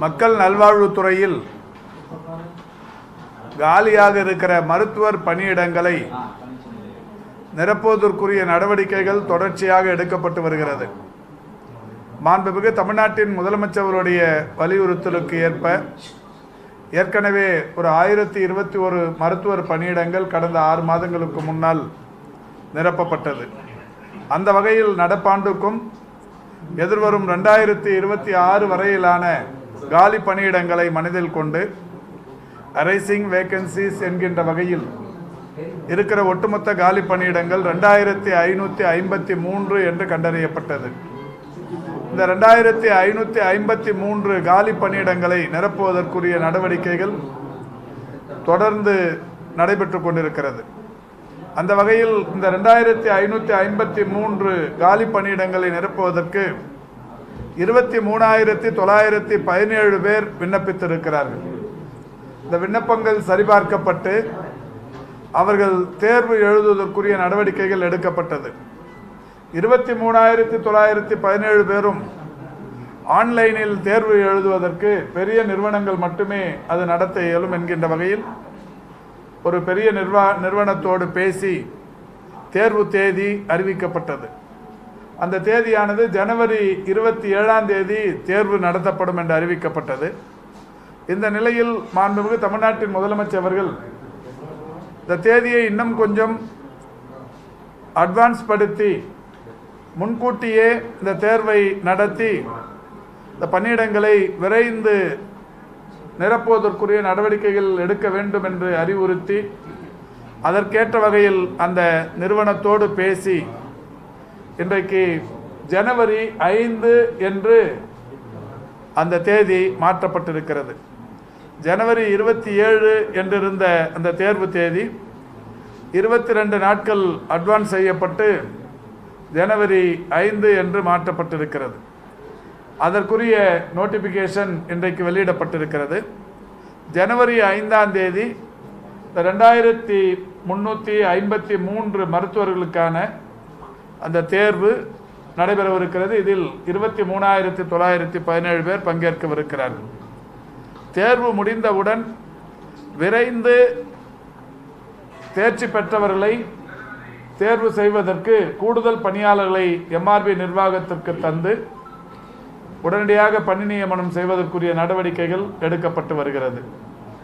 மக்கள் நல்வாழ்வுத்துறையில் காலியாக இருக்கிற மருத்துவர் பணியிடங்களை நிரப்புவதற்குரிய நடவடிக்கைகள் தொடர்ச்சியாக எடுக்கப்பட்டு வருகிறது. மாண்புமிகு தமிழ்நாட்டின் முதலமைச்சருடைய வலியுறுத்தலுக்கு ஏற்ப ஏற்கனவே ஒரு 1021 மருத்துவர் பணியிடங்கள் கடந்த 6 மாதங்களுக்கு முன்னால் நிரப்பப்பட்டது. அந்த வகையில் நடப்பாண்டுக்கும் எதிர்வரும் 2026 வரையிலான காலி பணியிடங்களை மனதில் கொண்டு அரைசிங் வேகன்சிஸ் என்கின்ற வகையில் இருக்கிற ஒட்டுமொத்த காலி பணியிடங்கள் 2553 என்று கண்டறியப்பட்டது. இந்த 2553 காலி பணியிடங்களை நிரப்புவதற்குரிய நடவடிக்கைகள் தொடர்ந்து நடைபெற்று கொண்டிருக்கிறது. அந்த வகையில் இந்த 2553 காலி பணியிடங்களை நிரப்புவதற்கு 23,917 பேர் விண்ணப்பித்திருக்கிறார்கள். இந்த விண்ணப்பங்கள் சரிபார்க்கப்பட்டு அவர்கள் தேர்வு எழுதுவதற்குரிய நடவடிக்கைகள் எடுக்கப்பட்டது. 23,917 பேரும் ஆன்லைனில் தேர்வு எழுதுவதற்கு பெரிய நிறுவனங்கள் மட்டுமே அது நடத்த இயலும் என்கின்ற வகையில் ஒரு பெரிய நிறுவனத்தோடு பேசி தேர்வு தேதி அறிவிக்கப்பட்டது. அந்த தேதியானது ஜனவரி 27ஆம் தேதி தேர்வு நடத்தப்படும் என்று அறிவிக்கப்பட்டது. இந்த நிலையில் மாண்புமிகு தமிழ்நாட்டின் முதலமைச்சர் அவர்கள் இந்த தேதியை இன்னும் கொஞ்சம் அட்வான்ஸ் படுத்தி முன்கூட்டியே இந்த தேர்வை நடத்தி இந்த பணியிடங்களை விரைந்து நிரப்புவதற்குரிய நடவடிக்கைகள் எடுக்க வேண்டும் என்று அறிவுறுத்தி அதற்கேற்ற வகையில் அந்த நிறுவனத்தோடு பேசி இன்றைக்கு ஜனவரி 5 என்று அந்த தேதி மாற்றப்பட்டிருக்கிறது. ஜனவரி 27 என்றிருந்த அந்த தேர்வு தேதி 22 நாட்கள் அட்வான்ஸ் செய்யப்பட்டு ஜனவரி 5 என்று மாற்றப்பட்டிருக்கிறது. அதற்குரிய நோட்டிஃபிகேஷன் இன்றைக்கு வெளியிடப்பட்டிருக்கிறது. ஜனவரி 5ஆம் தேதி 2353 மருத்துவர்களுக்கான அந்த தேர்வு நடைபெறவிருக்கிறது. இதில் 23,917 பேர் பங்கேற்கவிருக்கிறார்கள். தேர்வு முடிந்தவுடன் விரைந்து தேர்ச்சி பெற்றவர்களை தேர்வு செய்வதற்கு கூடுதல் பணியாளர்களை எம்ஆர்பி நிர்வாகத்திற்கு தந்து உடனடியாக பணி நியமனம் செய்வதற்குரிய நடவடிக்கைகள் எடுக்கப்பட்டு வருகிறது.